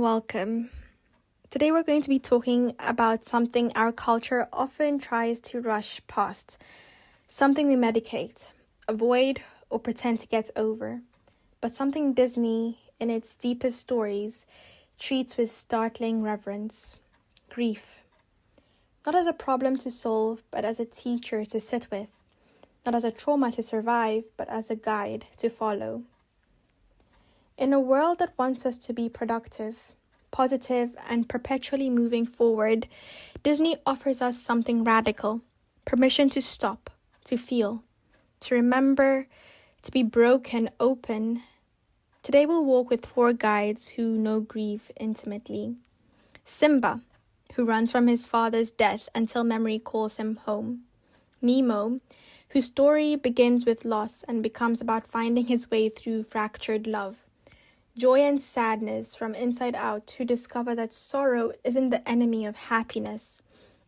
Welcome. Today we're going to be talking about something our culture often tries to rush past, something we medicate, avoid, or pretend to get over, but something Disney, in its deepest stories, treats with startling reverence: grief. Not as a problem to solve, but as a teacher to sit with, not as a trauma to survive, but as a guide to follow. In a world that wants us to be productive, positive, and perpetually moving forward, Disney offers us something radical: permission to stop, to feel, to remember, to be broken open. Today we'll walk with 4 guides who know grief intimately. Simba, who runs from his father's death until memory calls him home. Nemo, whose story begins with loss and becomes about finding his way through fractured love. Joy and sadness from inside out, who discover that sorrow isn't the enemy of happiness,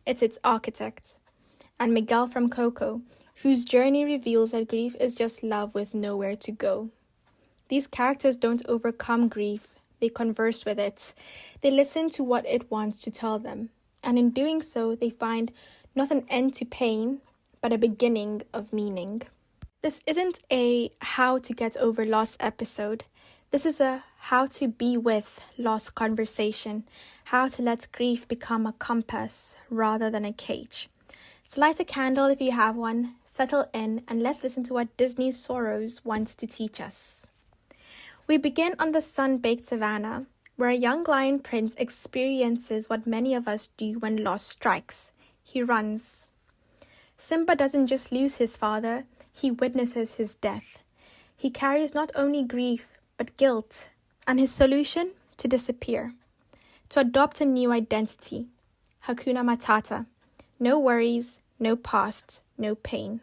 it's its architect. And Miguel from Coco, whose journey reveals that grief is just love with nowhere to go. These characters don't overcome grief, they converse with it. They listen to what it wants to tell them, and in doing so, they find not an end to pain, but a beginning of meaning. This isn't a how to get over loss episode. This is a how to be with loss conversation, how to let grief become a compass rather than a cage. So light a candle if you have one, settle in, and let's listen to what Disney's Sorrows wants to teach us. We begin on the sun-baked savannah, where a young lion prince experiences what many of us do when loss strikes. He runs. Simba doesn't just lose his father, he witnesses his death. He carries not only grief, but guilt, and his solution? To disappear, to adopt a new identity. Hakuna Matata. No worries, no past, no pain.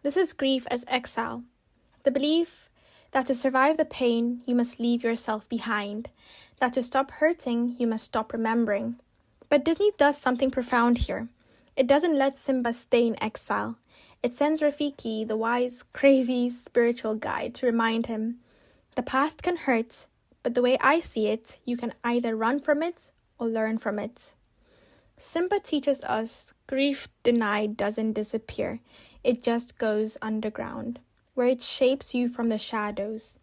This is grief as exile, the belief that to survive the pain, you must leave yourself behind, that to stop hurting, you must stop remembering. But Disney does something profound here. It doesn't let Simba stay in exile. It sends Rafiki, the wise, crazy, spiritual guide, to remind him, the past can hurt, but the way I see it, you can either run from it or learn from it. Simba teaches us grief denied doesn't disappear. It just goes underground, where it shapes you from the shadows.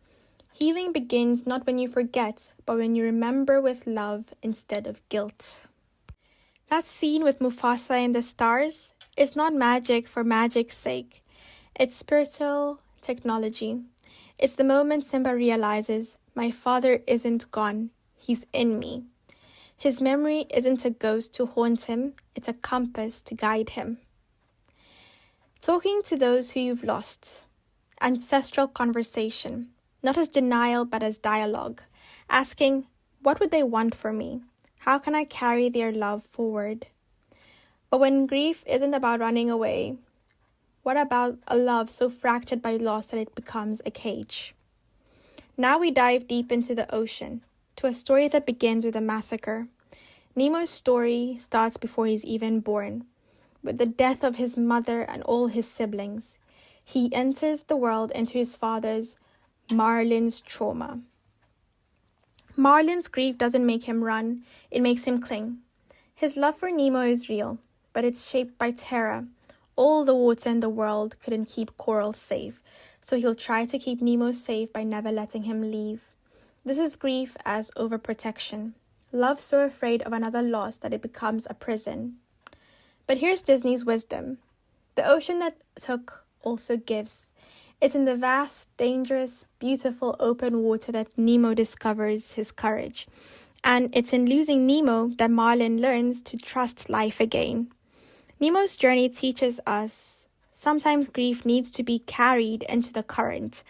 Healing begins not when you forget, but when you remember with love instead of guilt. That scene with Mufasa and the stars is not magic for magic's sake. It's spiritual technology. It's the moment Simba realizes, my father isn't gone, he's in me. His memory isn't a ghost to haunt him, it's a compass to guide him. Talking to those who you've lost. Ancestral conversation, not as denial but as dialogue. Asking, what would they want for me? How can I carry their love forward? But when grief isn't about running away, what about a love so fractured by loss that it becomes a cage? Now we dive deep into the ocean, to a story that begins with a massacre. Nemo's story starts before he's even born, with the death of his mother and all his siblings. He enters the world into his father's, Marlin's, trauma. Marlin's grief doesn't make him run, it makes him cling. His love for Nemo is real, but it's shaped by terror. All the water in the world couldn't keep coral safe, so he'll try to keep Nemo safe by never letting him leave. This is grief as overprotection. Love so afraid of another loss that it becomes a prison. But here's Disney's wisdom. The ocean that took also gives. It's in the vast, dangerous, beautiful open water that Nemo discovers his courage. And it's in losing Nemo that Marlin learns to trust life again. Nemo's journey teaches us sometimes grief needs to be carried into the current.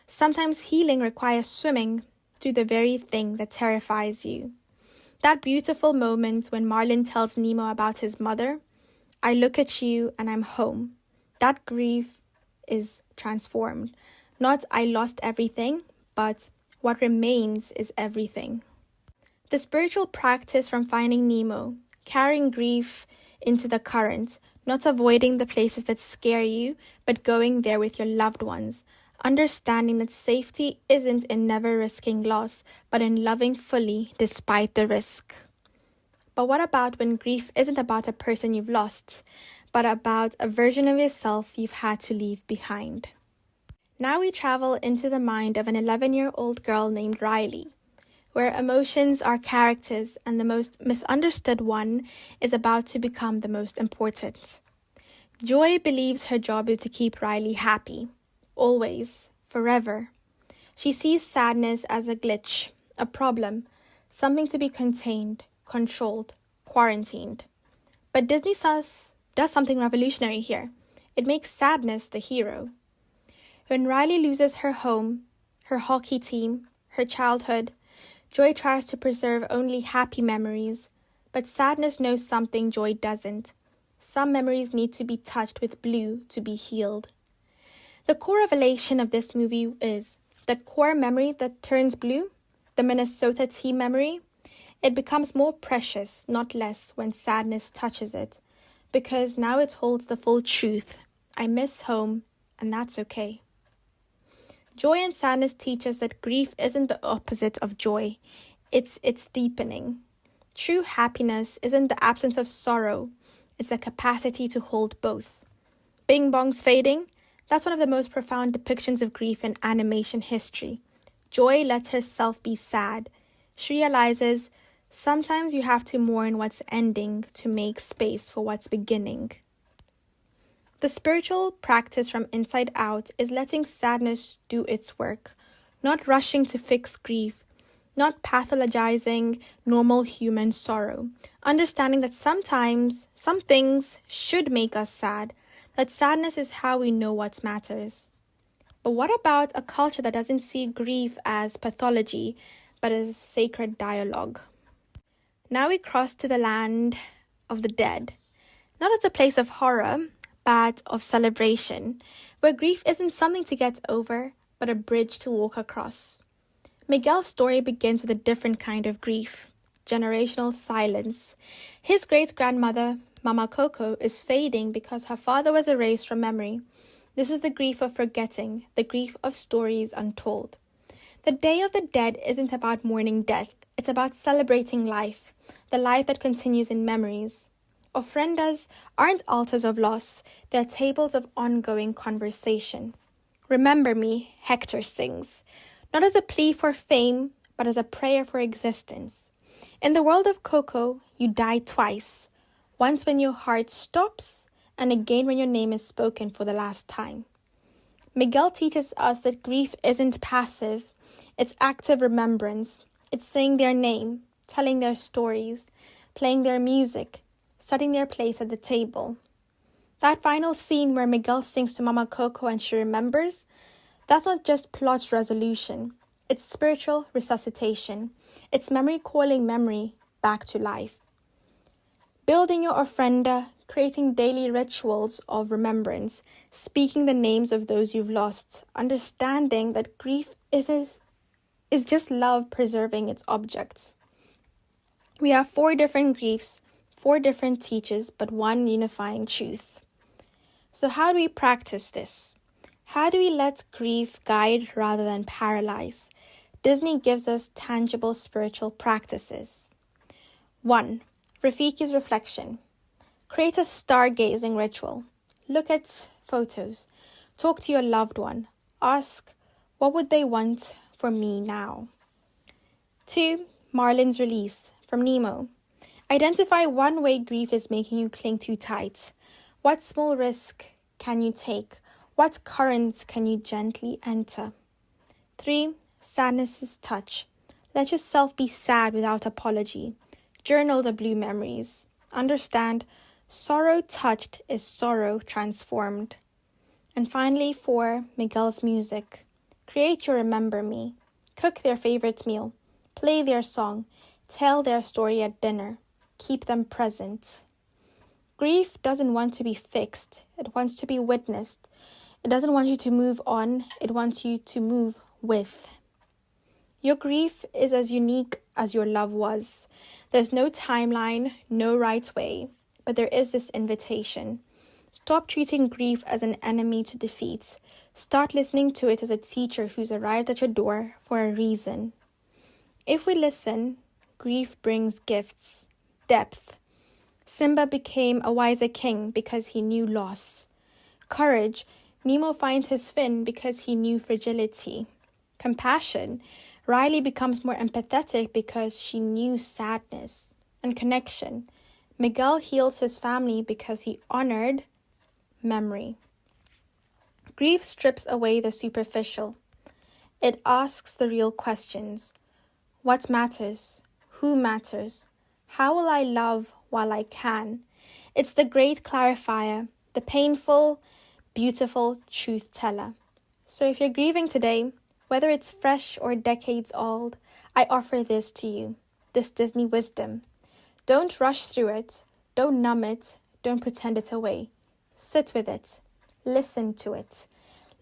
Sometimes healing requires swimming through the very thing that terrifies you. That beautiful moment when Marlin tells Nemo about his mother, I look at you and I'm home. That grief is transformed. Not I lost everything, but what remains is everything. The spiritual practice from Finding Nemo, carrying grief into the current, not avoiding the places that scare you, but going there with your loved ones, understanding that safety isn't in never risking loss, but in loving fully despite the risk. But what about when grief isn't about a person you've lost, but about a version of yourself you've had to leave behind? Now we travel into the mind of an 11-year-old girl named Riley, where emotions are characters and the most misunderstood one is about to become the most important. Joy believes her job is to keep Riley happy, always, forever. She sees sadness as a glitch, a problem, something to be contained, controlled, quarantined. But Disney does something revolutionary here. It makes sadness the hero. When Riley loses her home, her hockey team, her childhood, Joy tries to preserve only happy memories, but sadness knows something Joy doesn't. Some memories need to be touched with blue to be healed. The core revelation of this movie is the core memory that turns blue, the Minnesota team memory. It becomes more precious, not less, when sadness touches it, because now it holds the full truth. I miss home, and that's okay. Joy and sadness teach us that grief isn't the opposite of joy. It's its deepening. True happiness isn't the absence of sorrow. It's the capacity to hold both. Bing Bong's fading, that's one of the most profound depictions of grief in animation history. Joy lets herself be sad. She realizes sometimes you have to mourn what's ending to make space for what's beginning. The spiritual practice from inside out is letting sadness do its work, not rushing to fix grief, not pathologizing normal human sorrow, understanding that sometimes some things should make us sad, that sadness is how we know what matters. But what about a culture that doesn't see grief as pathology, but as sacred dialogue? Now we cross to the land of the dead, not as a place of horror, but of celebration, where grief isn't something to get over, but a bridge to walk across. Miguel's story begins with a different kind of grief, generational silence. His great-grandmother, Mama Coco, is fading because her father was erased from memory. This is the grief of forgetting, the grief of stories untold. The Day of the Dead isn't about mourning death, it's about celebrating life, the life that continues in memories. Ofrendas aren't altars of loss, they're tables of ongoing conversation. Remember me, Hector sings, not as a plea for fame, but as a prayer for existence. In the world of Coco, you die twice, once when your heart stops, and again when your name is spoken for the last time. Miguel teaches us that grief isn't passive, it's active remembrance. It's saying their name, telling their stories, playing their music, setting their place at the table. That final scene where Miguel sings to Mama Coco and she remembers, that's not just plot resolution. It's spiritual resuscitation. It's memory calling memory back to life. Building your ofrenda, creating daily rituals of remembrance, speaking the names of those you've lost, understanding that grief is just love preserving its objects. We have 4 different griefs, 4 different teachers, but one unifying truth. So how do we practice this? How do we let grief guide rather than paralyze? Disney gives us tangible spiritual practices. 1. Rafiki's reflection. Create a stargazing ritual. Look at photos. Talk to your loved one. Ask, what would they want for me now? 2. Marlin's release from Nemo. Identify one way grief is making you cling too tight. What small risk can you take? What current can you gently enter? 3. Sadness's touch. Let yourself be sad without apology. Journal the blue memories. Understand, sorrow touched is sorrow transformed. And finally, 4. Miguel's music. Create your remember me. Cook their favorite meal. Play their song. Tell their story at dinner. Keep them present. Grief doesn't want to be fixed. It wants to be witnessed. It doesn't want you to move on. It wants you to move with. Your grief is as unique as your love was. There's no timeline, no right way, but there is this invitation. Stop treating grief as an enemy to defeat. Start listening to it as a teacher who's arrived at your door for a reason. If we listen, grief brings gifts, depth. Simba became a wiser king because he knew loss. Courage, Nemo finds his fin because he knew fragility. Compassion, Riley becomes more empathetic because she knew sadness. And connection, Miguel heals his family because he honored memory. Grief strips away the superficial. It asks the real questions. What matters? Who matters? How will I love while I can? It's the great clarifier, the painful, beautiful truth teller. So if you're grieving today, whether it's fresh or decades old, I offer this to you, this Disney wisdom. Don't rush through it. Don't numb it. Don't pretend it away. Sit with it. Listen to it.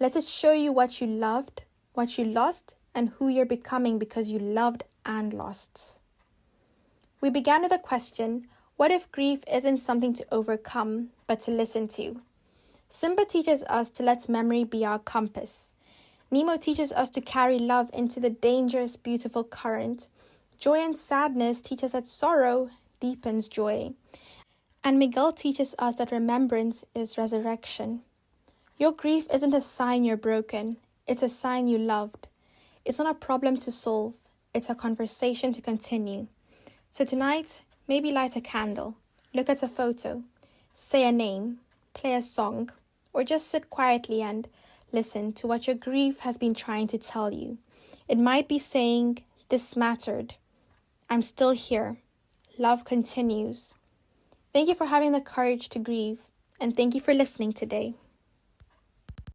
Let it show you what you loved, what you lost, and who you're becoming because you loved and lost. We began with a question: what if grief isn't something to overcome, but to listen to? Simba teaches us to let memory be our compass. Nemo teaches us to carry love into the dangerous, beautiful current. Joy and sadness teach us that sorrow deepens joy. And Miguel teaches us that remembrance is resurrection. Your grief isn't a sign you're broken. It's a sign you loved. It's not a problem to solve. It's a conversation to continue. So tonight, maybe light a candle, look at a photo, say a name, play a song, or just sit quietly and listen to what your grief has been trying to tell you. It might be saying, "This mattered. I'm still here. Love continues." Thank you for having the courage to grieve, and thank you for listening today.